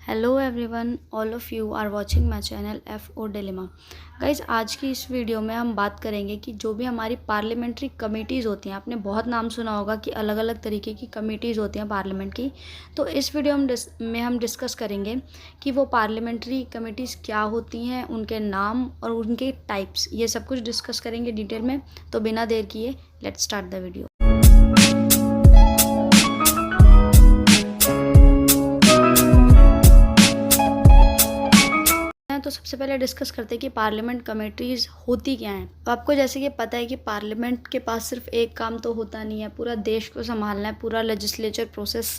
Hello everyone, all of you are watching my channel FO dilemma. Guys, आज की इस video में हम बात करेंगे कि जो भी हमारी पार्लियामेंट्री कमेटीज़ होती हैं, आपने बहुत नाम सुना होगा कि अलग अलग तरीके की कमेटीज़ होती हैं पार्लियामेंट की। तो इस वीडियो में हम डिस्कस करेंगे कि वो पार्लियामेंट्री कमेटीज़ क्या होती हैं, उनके नाम और उनके टाइप्स, ये सब कुछ डिस्कस करेंगे डिटेल में। तो बिना देर किए लेट्स स्टार्ट द वीडियो। तो सबसे पहले डिस्कस करते हैं कि पार्लियामेंट कमेटीज़ होती क्या हैं। तो आपको जैसे कि पता है कि पार्लियामेंट के पास सिर्फ एक काम तो होता नहीं है, पूरा देश को संभालना है, पूरा लेजिस्लेचर प्रोसेस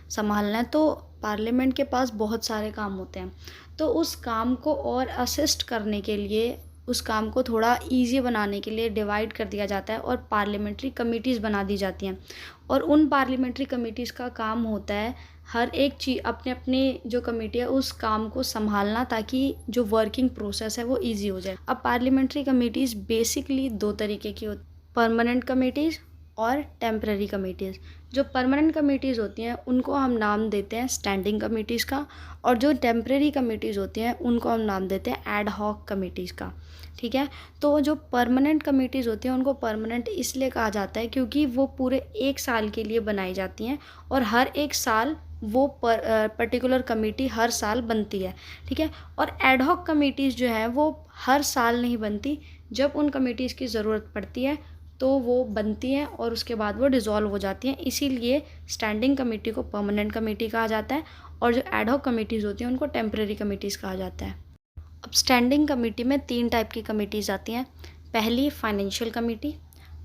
संभालना है। तो पार्लियामेंट के पास बहुत सारे काम होते हैं। तो उस काम को और असिस्ट करने के लिए, उस काम को थोड़ा इजी बनाने के लिए डिवाइड कर दिया जाता है और पार्लियामेंट्री कमेटीज़ बना दी जाती हैं। और उन पार्लियामेंट्री कमेटीज़ का काम होता है हर एक चीज़ अपने अपने जो कमेटी है उस काम को संभालना, ताकि जो वर्किंग प्रोसेस है वो इजी हो जाए। अब पार्लियामेंट्री कमेटीज़ बेसिकली दो तरीके की होती, परमानेंट कमेटीज़ और टेम्पररी कमेटीज़। जो परमानेंट कमेटीज़ होती हैं उनको हम नाम देते हैं स्टैंडिंग कमेटीज़ का, और जो टेम्पररी कमेटीज़ होती हैं उनको हम नाम देते हैं एड हॉक कमेटीज़ का। ठीक है। तो जो परमानेंट कमेटीज़ होती हैं उनको परमानेंट इसलिए कहा जाता है क्योंकि वो पूरे एक साल के लिए बनाई जाती हैं, और हर एक साल वो पर्टिकुलर कमेटी हर साल बनती है। ठीक है। और एड हॉक कमेटीज़ जो है वो हर साल नहीं बनती, जब उन कमेटीज़ की ज़रूरत पड़ती है तो वो बनती हैं और उसके बाद वो डिज़ोल्व हो जाती हैं। इसीलिए स्टैंडिंग कमेटी को परमानेंट कमेटी कहा जाता है, और जो एड हॉक कमेटीज़ होती हैं उनको टेम्परेरी कमेटीज़ कहा जाता है। अब स्टैंडिंग कमेटी में तीन टाइप की कमेटीज़ आती हैं। पहली फाइनेंशियल कमेटी,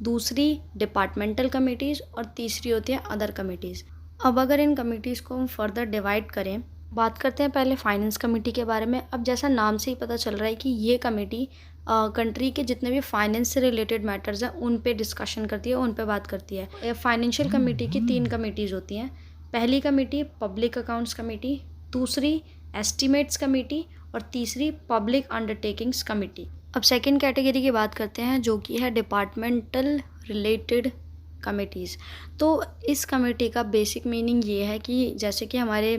दूसरी डिपार्टमेंटल कमेटीज़, और तीसरी होती है अदर कमेटीज़। अब अगर इन कमेटीज़ को हम फर्दर डिवाइड करें, बात करते हैं पहले फाइनेंस कमेटी के बारे में। अब जैसा नाम से ही पता चल रहा है कि ये कमेटी कंट्री के जितने भी फाइनेंस से रिलेटेड मैटर्स हैं उन पे डिस्कशन करती है, उन पे बात करती है। फाइनेंशियल कमेटी की तीन कमेटीज़ होती हैं। पहली कमेटी पब्लिक अकाउंट्स कमेटी, दूसरी एस्टीमेट्स कमेटी, और तीसरी पब्लिक अंडरटेकिंग्स कमेटी। अब सेकंड कैटेगरी की बात करते हैं, जो कि है डिपार्टमेंटल रिलेटेड कमेटीज़। तो इस कमेटी का बेसिक मीनिंग ये है कि जैसे कि हमारे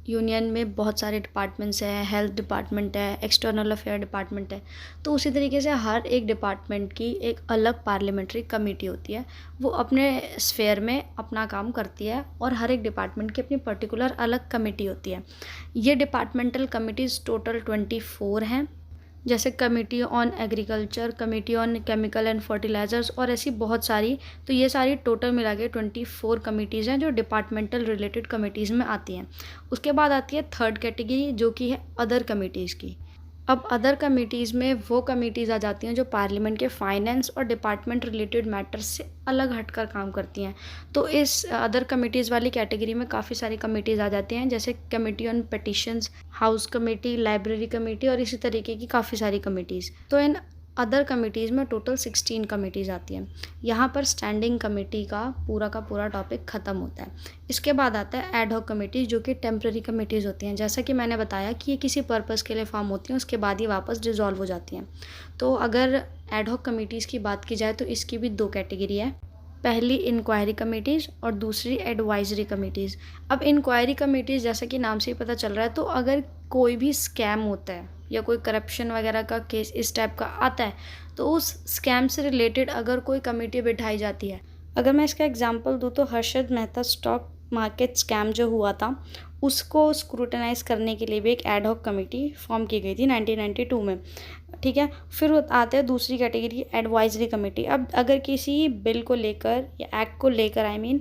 यूनियन में बहुत सारे डिपार्टमेंट्स हैं, हेल्थ डिपार्टमेंट है, एक्सटर्नल अफेयर डिपार्टमेंट है, तो उसी तरीके से हर एक डिपार्टमेंट की एक अलग पार्लियामेंट्री कमेटी होती है। वो अपने स्फेयर में अपना काम करती है, और हर एक डिपार्टमेंट की अपनी पर्टिकुलर अलग कमेटी होती है। ये डिपार्टमेंटल कमेटीज़ टोटल 24 हैं, जैसे committee on agriculture, committee on chemical and fertilizers, और ऐसी बहुत सारी। तो ये सारी टोटल मिला के 24 कमेटीज़ हैं जो डिपार्टमेंटल रिलेटेड कमेटीज़ में आती हैं। उसके बाद आती है थर्ड कैटेगरी, जो कि है अदर कमेटीज़ की। अब अदर कमेटीज़ में वो कमेटीज़ आ जाती हैं जो पार्लियामेंट के फाइनेंस और डिपार्टमेंट रिलेटेड मैटर्स से अलग हटकर काम करती हैं। तो इस अदर कमेटीज़ वाली कैटेगरी में काफ़ी सारी कमेटीज़ आ जाती हैं, जैसे committee on petitions, house committee, library committee, और इसी तरीके की काफ़ी सारी कमेटीज़। तो इन अदर कमेटीज़ में टोटल 16 कमेटीज़ आती हैं। यहाँ पर स्टैंडिंग कमेटी का पूरा टॉपिक ख़त्म होता है। इसके बाद आता है एड हॉक कमेटीज़, जो कि टेम्पररी कमेटीज़ होती हैं। जैसा कि मैंने बताया कि ये किसी पर्पज़ के लिए फॉर्म होती हैं, उसके बाद ही वापस डिज़ोल्व हो जाती हैं। तो अगर एड हॉक कमेटीज़ की बात की जाए तो इसकी भी दो कैटेगरी है। पहली इंक्वायरी कमेटीज़ और दूसरी एडवाइजरी कमेटीज़। अब इंक्वायरी कमेटीज़ जैसा कि नाम से ही पता चल रहा है, तो अगर कोई भी स्कैम होता है या कोई करप्शन वगैरह का केस इस टाइप का आता है, तो उस स्कैम से रिलेटेड अगर कोई कमेटी बिठाई जाती है। अगर मैं इसका एग्जांपल दूँ तो Harshad Mehta stock market scam जो हुआ था, उसको स्क्रूटनाइज करने के लिए भी एक एड हॉक कमेटी फॉर्म की गई थी 1992 में। ठीक है। फिर आते हैं दूसरी कैटेगरी, एडवाइजरी कमेटी। अब अगर किसी बिल को लेकर या एक्ट को लेकर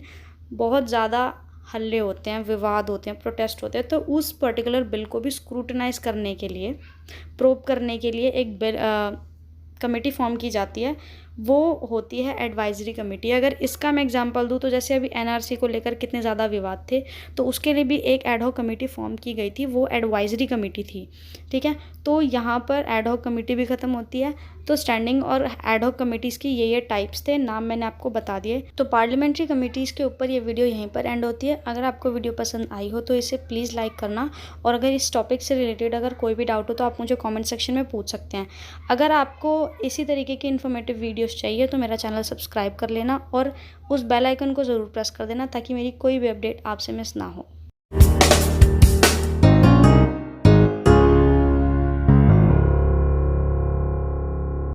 बहुत ज़्यादा हल्ले होते हैं, विवाद होते हैं, प्रोटेस्ट होते हैं, तो उस पर्टिकुलर बिल को भी स्क्रूटनाइज करने के लिए, प्रोब करने के लिए एक बिल कमेटी फॉर्म की जाती है। वो होती है एडवाइजरी कमेटी। अगर इसका मैं एग्जांपल दूँ तो जैसे अभी NRC को लेकर कितने ज़्यादा विवाद थे, तो उसके लिए भी एक एड हॉक कमेटी फॉर्म की गई थी, वो एडवाइजरी कमेटी थी। ठीक है। तो यहाँ पर एड हॉक कमेटी भी ख़त्म होती है। तो स्टैंडिंग और एड हॉक कमेटीज़ की ये टाइप्स थे, नाम मैंने आपको बता दिए। तो पार्लियामेंट्री कमेटीज़ के ऊपर ये वीडियो यहीं पर एंड होती है। अगर आपको वीडियो पसंद आई हो तो इसे प्लीज़ लाइक करना, और अगर इस टॉपिक से रिलेटेड अगर कोई भी डाउट हो तो आप मुझे कॉमेंट सेक्शन में पूछ सकते हैं। अगर आपको इसी तरीके की इन्फॉर्मेटिव वीडियोज़ चाहिए तो मेरा चैनल सब्सक्राइब कर लेना, और उस बेल आइकन को ज़रूर प्रेस कर देना, ताकि मेरी कोई भी अपडेट आपसे मिस ना हो।